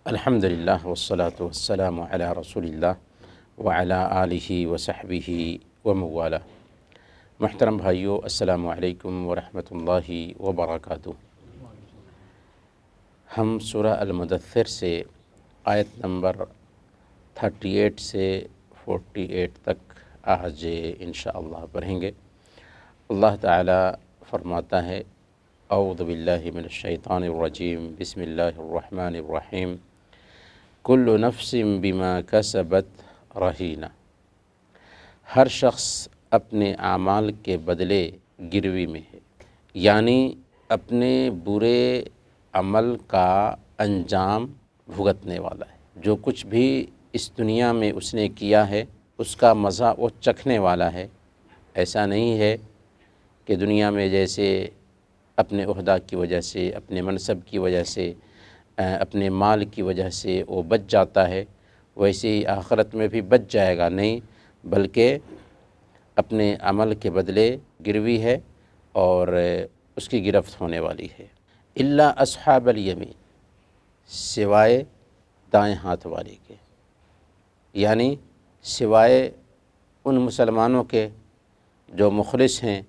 الحمدللہ والصلاة والسلام علی رسول اللہ وعلی آلہ وصحبہ وموالہ۔ محترم بھائیو، السلام علیکم ورحمۃ اللہ وبرکاتہ۔ ہم سورہ المدثر سے آیت نمبر 38 سے 48 تک آج انشاءاللہ پڑھیں گے۔ اللہ تعالی فرماتا ہے: اعوذ باللہ من الشیطان الرجیم، بسم اللہ الرحمن الرحیم، کل نفس بما کسبت رہینہ۔ ہر شخص اپنے اعمال کے بدلے گروی میں ہے، یعنی اپنے برے عمل کا انجام بھگتنے والا ہے۔ جو کچھ بھی اس دنیا میں اس نے کیا ہے اس کا مزہ وہ چکھنے والا ہے۔ ایسا نہیں ہے کہ دنیا میں جیسے اپنے عہدہ کی وجہ سے، اپنے منصب کی وجہ سے، اپنے مال کی وجہ سے وہ بچ جاتا ہے، ویسے ہی آخرت میں بھی بچ جائے گا، نہیں، بلکہ اپنے عمل کے بدلے گروی ہے اور اس کی گرفت ہونے والی ہے۔ الا اصحاب الیمین، سوائے دائیں ہاتھ والے کے، یعنی سوائے ان مسلمانوں کے جو مخلص ہیں،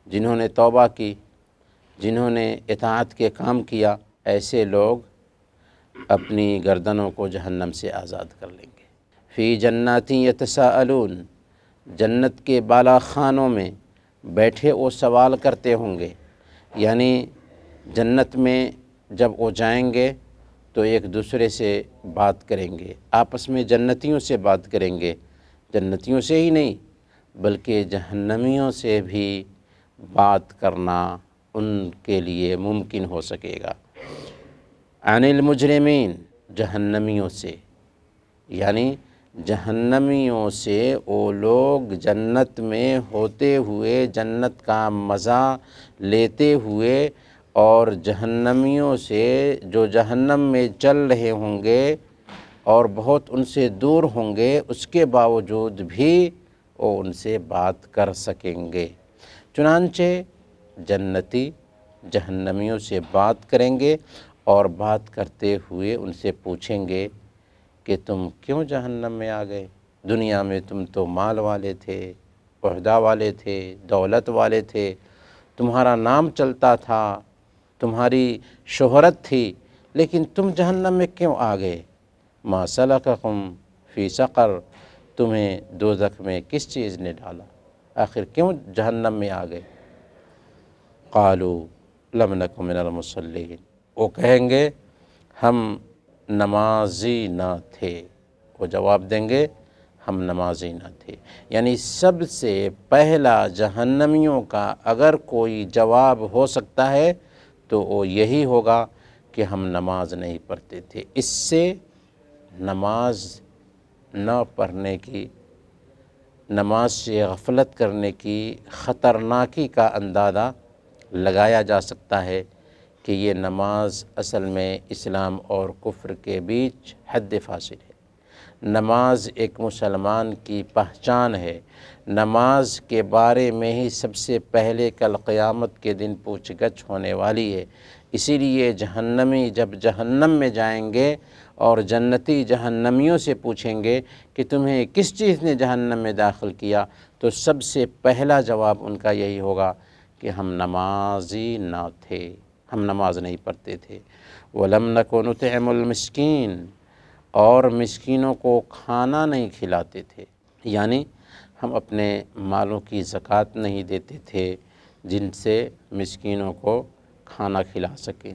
جنہوں نے توبہ کی، جنہوں نے اطاعت کے کام کیا، ایسے لوگ اپنی گردنوں کو جہنم سے آزاد کر لیں گے۔ فی جنات یتساءلون، جنت کے بالا خانوں میں بیٹھے وہ سوال کرتے ہوں گے، یعنی جنت میں جب وہ جائیں گے تو ایک دوسرے سے بات کریں گے، آپس میں جنتیوں سے بات کریں گے، جنتیوں سے ہی نہیں بلکہ جہنمیوں سے بھی بات کرنا ان کے لیے ممکن ہو سکے گا۔ عن المجرمین، جہنمیوں سے، یعنی جہنمیوں سے وہ لوگ جنت میں ہوتے ہوئے، جنت کا مزہ لیتے ہوئے، اور جہنمیوں سے جو جہنم میں چل رہے ہوں گے اور بہت ان سے دور ہوں گے، اس کے باوجود بھی وہ ان سے بات کر سکیں گے۔ چنانچہ جنتی جہنمیوں سے بات کریں گے اور بات کرتے ہوئے ان سے پوچھیں گے کہ تم کیوں جہنم میں آ گئے؟ دنیا میں تم تو مال والے تھے، عہدہ والے تھے، دولت والے تھے، تمہارا نام چلتا تھا، تمہاری شہرت تھی، لیکن تم جہنم میں کیوں آ گئے؟ ما سلککم فی سقر، تمہیں دوزخ میں کس چیز نے ڈالا؟ آخر کیوں جہنم میں آ گئے؟ قالوا لم نک من المصلین، وہ کہیں گے ہم نمازی نہ تھے۔ وہ جواب دیں گے ہم نمازی نہ تھے۔ یعنی سب سے پہلا جہنمیوں کا اگر کوئی جواب ہو سکتا ہے تو وہ یہی ہوگا کہ ہم نماز نہیں پڑھتے تھے۔ اس سے نماز نہ پڑھنے کی، نماز سے غفلت کرنے کی خطرناکی کا اندازہ لگایا جا سکتا ہے کہ یہ نماز اصل میں اسلام اور کفر کے بیچ حد فاصل ہے۔ نماز ایک مسلمان کی پہچان ہے۔ نماز کے بارے میں ہی سب سے پہلے کل قیامت کے دن پوچھ گچھ ہونے والی ہے۔ اسی لیے جہنمی جب جہنم میں جائیں گے اور جنتی جہنمیوں سے پوچھیں گے کہ تمہیں کس چیز نے جہنم میں داخل کیا، تو سب سے پہلا جواب ان کا یہی ہوگا کہ ہم نمازی نہ تھے، ہم نماز نہیں پڑھتے تھے۔ وَلَمْ نَكُ نُطْعِمُ الْمِسْكِينَ، اور مسکینوں کو کھانا نہیں کھلاتے تھے، یعنی ہم اپنے مالوں کی زکوٰۃ نہیں دیتے تھے جن سے مسکینوں کو کھانا کھلا سکیں۔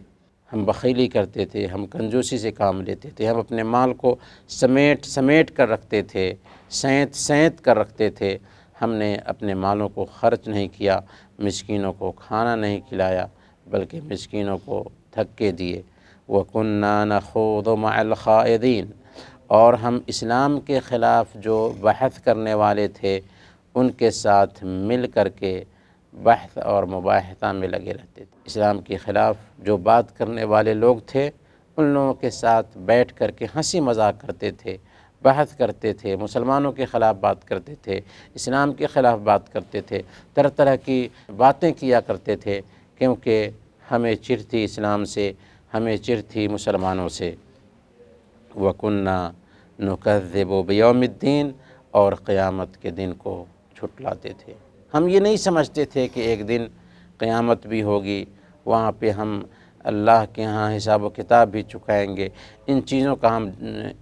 ہم بخیلی کرتے تھے، ہم کنجوسی سے کام لیتے تھے، ہم اپنے مال کو سمیٹ کر رکھتے تھے، سینت کر رکھتے تھے۔ ہم نے اپنے مالوں کو خرچ نہیں کیا، مسکینوں کو کھانا نہیں کھلایا، بلکہ مسکینوں کو دھکے دیے۔ وَكُنَّا نَخُوضُ مَعَ الْخَائِضِينَ، اور ہم اسلام کے خلاف جو بحث کرنے والے تھے ان کے ساتھ مل کر کے بحث اور مباحثہ میں لگے رہتے تھے۔ اسلام کے خلاف جو بات کرنے والے لوگ تھے ان لوگوں کے ساتھ بیٹھ کر کے ہنسی مذاق کرتے تھے، بحث کرتے تھے، مسلمانوں کے خلاف بات کرتے تھے، اسلام کے خلاف بات کرتے تھے، طرح طرح کی باتیں کیا کرتے تھے، کیونکہ ہمیں چڑ تھی اسلام سے، ہمیں چڑ تھی مسلمانوں سے۔ وَكُنَّا نُكَذِّبُ بِيَوْمِ الدِّينِ، اور قیامت کے دن کو جھٹلاتے تھے۔ ہم یہ نہیں سمجھتے تھے کہ ایک دن قیامت بھی ہوگی، وہاں پہ ہم اللہ کے ہاں حساب و کتاب بھی چکائیں گے۔ ان چیزوں کا ہم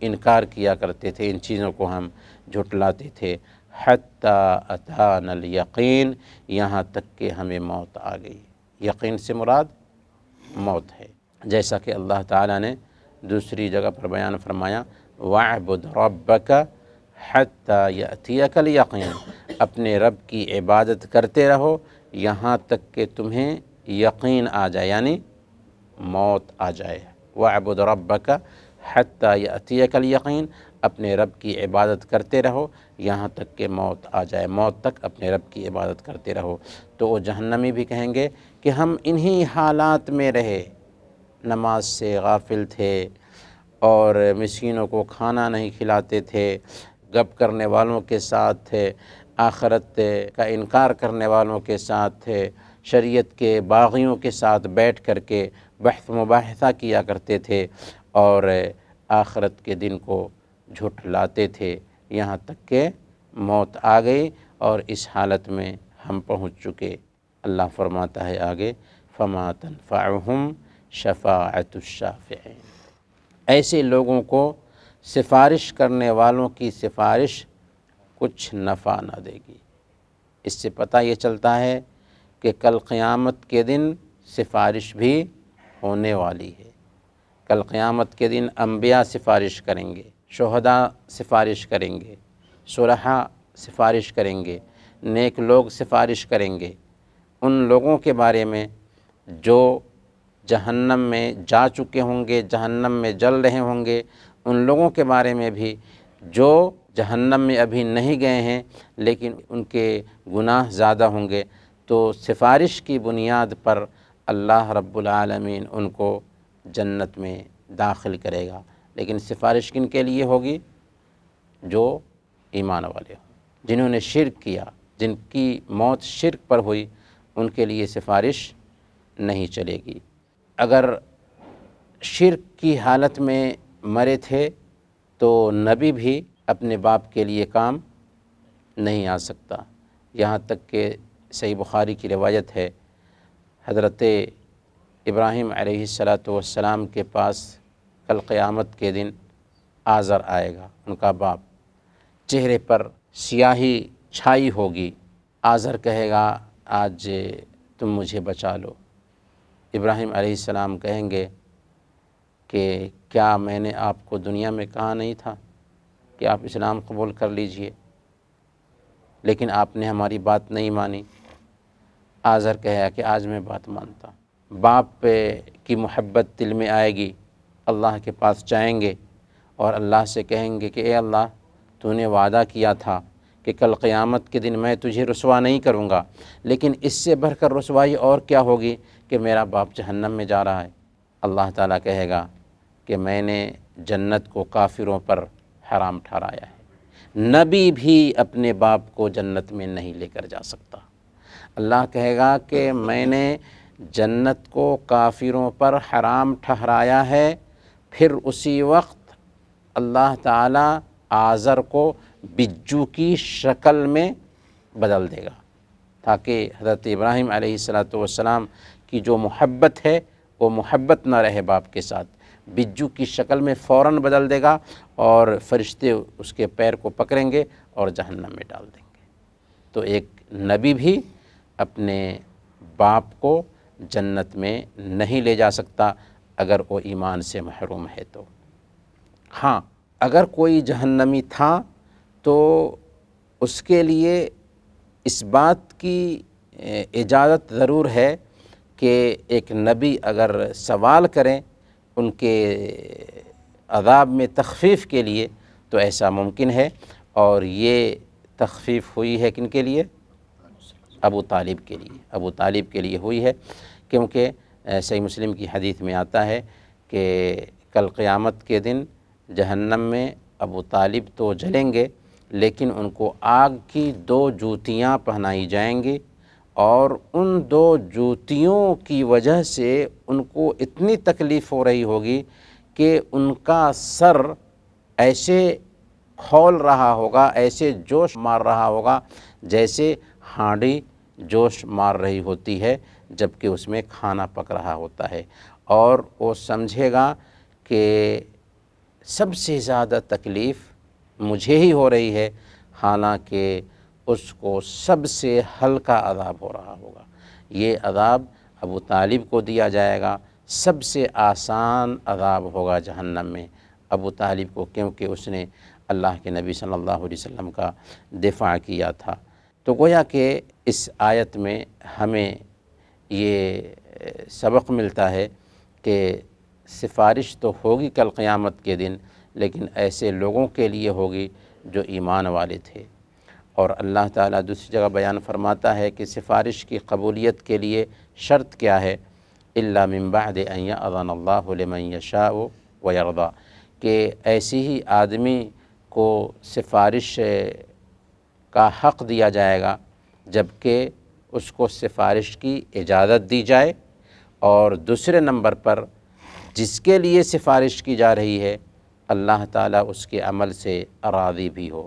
انکار کیا کرتے تھے، ان چیزوں کو ہم جھٹلاتے تھے۔ حتیٰ اتانا الیقین، یہاں تک کہ ہمیں موت آ گئی۔ یقین سے مراد موت ہے، جیسا کہ اللہ تعالیٰ نے دوسری جگہ پر بیان فرمایا وَاعْبُدْ رَبَّكَ حَتَّى يَأْتِيَكَ الْيَقِينُ، اپنے رب کی عبادت کرتے رہو یہاں تک کہ تمہیں یقین آ جائے، یعنی موت آ جائے۔ وَاعْبُدْ رَبَّكَ حَتَّى يَأْتِيَكَ الْيَقِينُ، اپنے رب کی عبادت کرتے رہو یہاں تک کہ موت آ جائے، موت تک اپنے رب کی عبادت کرتے رہو۔ تو وہ جہنمی بھی کہیں گے کہ ہم انہی حالات میں رہے، نماز سے غافل تھے اور مسکینوں کو کھانا نہیں کھلاتے تھے، گپ کرنے والوں کے ساتھ تھے، آخرت کا انکار کرنے والوں کے ساتھ تھے، شریعت کے باغیوں کے ساتھ بیٹھ کر کے بحث مباحثہ کیا کرتے تھے اور آخرت کے دن کو جھٹلاتے تھے، یہاں تک کہ موت آ گئی اور اس حالت میں ہم پہنچ چکے۔ اللہ فرماتا ہے آگے فَمَا تَنْفَعُهُمْ شَفَاعَةُ الشَّافِعِينَ، ایسے لوگوں کو سفارش کرنے والوں کی سفارش کچھ نفع نہ دے گی۔ اس سے پتہ یہ چلتا ہے کہ کل قیامت کے دن سفارش بھی ہونے والی ہے۔ کل قیامت کے دن انبیاء سفارش کریں گے، شہداء سفارش کریں گے، صلحاء سفارش کریں گے، نیک لوگ سفارش کریں گے۔ ان لوگوں کے بارے میں جو جہنم میں جا چکے ہوں گے، جہنم میں جل رہے ہوں گے، ان لوگوں کے بارے میں بھی جو جہنم میں ابھی نہیں گئے ہیں لیکن ان کے گناہ زیادہ ہوں گے، تو سفارش کی بنیاد پر اللہ رب العالمین ان کو جنت میں داخل کرے گا۔ لیکن سفارش کن کے لیے ہوگی؟ جو ایمان والے ہوں، جنہوں نے شرک کیا، جن کی موت شرک پر ہوئی، ان کے لیے سفارش نہیں چلے گی۔ اگر شرک کی حالت میں مرے تھے تو نبی بھی اپنے باپ کے لیے کام نہیں آ سکتا۔ یہاں تک کہ صحیح بخاری کی روایت ہے، حضرت ابراہیم علیہ السلام کے پاس کل قیامت کے دن آزر آئے گا، ان کا باپ، چہرے پر سیاہی چھائی ہوگی۔ آزر کہے گا آج تم مجھے بچا لو۔ ابراہیم علیہ السلام کہیں گے کہ کیا میں نے آپ کو دنیا میں کہا نہیں تھا کہ آپ اسلام قبول کر لیجئے، لیکن آپ نے ہماری بات نہیں مانی۔ آزر کہے کہ آج میں بات مانتا ہوں۔ باپ کی محبت دل میں آئے گی، اللہ کے پاس جائیں گے اور اللہ سے کہیں گے کہ اے اللہ، تو نے وعدہ کیا تھا کہ کل قیامت کے دن میں تجھے رسوا نہیں کروں گا، لیکن اس سے بڑھ کر رسوائی اور کیا ہوگی کہ میرا باپ جہنم میں جا رہا ہے۔ اللہ تعالیٰ کہے گا کہ میں نے جنت کو کافروں پر حرام ٹھہرایا ہے، نبی بھی اپنے باپ کو جنت میں نہیں لے کر جا سکتا۔ اللہ کہے گا کہ میں نے جنت کو کافروں پر حرام ٹھہرایا ہے، پھر اسی وقت اللہ تعالیٰ آزر کو بجو کی شکل میں بدل دے گا، تاکہ حضرت ابراہیم علیہ السلام کی جو محبت ہے وہ محبت نہ رہے باپ کے ساتھ، بجو کی شکل میں فوراً بدل دے گا اور فرشتے اس کے پیر کو پکڑیں گے اور جہنم میں ڈال دیں گے۔ تو ایک نبی بھی اپنے باپ کو جنت میں نہیں لے جا سکتا اگر وہ ایمان سے محروم ہے تو۔ ہاں، اگر کوئی جہنمی تھا تو اس کے لیے اس بات کی اجازت ضرور ہے کہ ایک نبی اگر سوال کریں ان کے عذاب میں تخفیف کے لیے تو ایسا ممکن ہے، اور یہ تخفیف ہوئی ہے کن کے لیے؟ ابو طالب کے لیے، ابو طالب کے لیے ہوئی ہے، کیونکہ صحیح مسلم کی حدیث میں آتا ہے کہ کل قیامت کے دن جہنم میں ابو طالب تو جلیں گے لیکن ان کو آگ کی 2 جوتیاں پہنائی جائیں گی، اور ان 2 جوتیوں کی وجہ سے ان کو اتنی تکلیف ہو رہی ہوگی کہ ان کا سر ایسے کھول رہا ہوگا، ایسے جوش مار رہا ہوگا جیسے ہانڈی جوش مار رہی ہوتی ہے جب کہ اس میں کھانا پک رہا ہوتا ہے، اور وہ سمجھے گا کہ سب سے زیادہ تکلیف مجھے ہی ہو رہی ہے، حالانکہ اس کو سب سے ہلکا عذاب ہو رہا ہوگا۔ یہ عذاب ابو طالب کو دیا جائے گا، سب سے آسان عذاب ہوگا جہنم میں ابو طالب کو، کیونکہ اس نے اللہ کے نبی صلی اللہ علیہ وسلم کا دفاع کیا تھا۔ تو گویا کہ اس آیت میں ہمیں یہ سبق ملتا ہے کہ سفارش تو ہوگی کل قیامت کے دن، لیکن ایسے لوگوں کے لیے ہوگی جو ایمان والے تھے۔ اور اللہ تعالیٰ دوسری جگہ بیان فرماتا ہے کہ سفارش کی قبولیت کے لیے شرط کیا ہے، الا من بعد ان یأذن اللہ لمن یشاء ویرضی، کہ ایسی ہی آدمی کو سفارش کا حق دیا جائے گا جبکہ اس کو سفارش کی اجازت دی جائے، اور دوسرے نمبر پر جس کے لیے سفارش کی جا رہی ہے اللہ تعالیٰ اس کے عمل سے راضی بھی ہو۔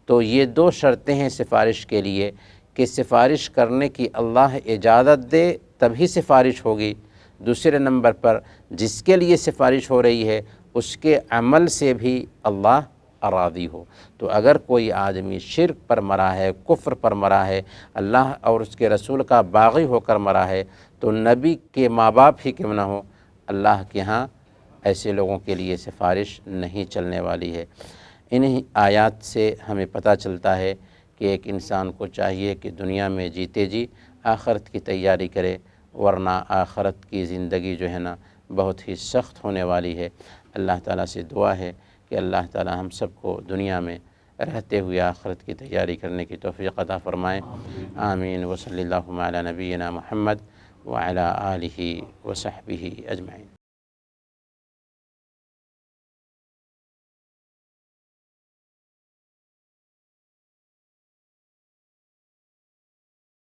تو یہ دو شرطیں ہیں سفارش کے لیے کہ سفارش کرنے کی اللہ اجازت دے تبھی سفارش ہوگی، دوسرے نمبر پر جس کے لیے سفارش ہو رہی ہے اس کے عمل سے بھی اللہ راضی ہو۔ تو اگر کوئی آدمی شرک پر مرا ہے، کفر پر مرا ہے، اللہ اور اس کے رسول کا باغی ہو کر مرا ہے، تو نبی کے ماں باپ ہی کیوں نہ ہو، اللہ کے ہاں ایسے لوگوں کے لیے سفارش نہیں چلنے والی ہے۔ انہی آیات سے ہمیں پتہ چلتا ہے کہ ایک انسان کو چاہیے کہ دنیا میں جیتے جی آخرت کی تیاری کرے، ورنہ آخرت کی زندگی جو ہے نا بہت ہی سخت ہونے والی ہے۔ اللہ تعالیٰ سے دعا ہے کہ اللہ تعالیٰ ہم سب کو دنیا میں رہتے ہوئے آخرت کی تیاری کرنے کی توفیق عطا فرمائیں۔ آمین وصلی اللہ علی نبینا محمد وعلی آلہ وصحبہ اجمعین۔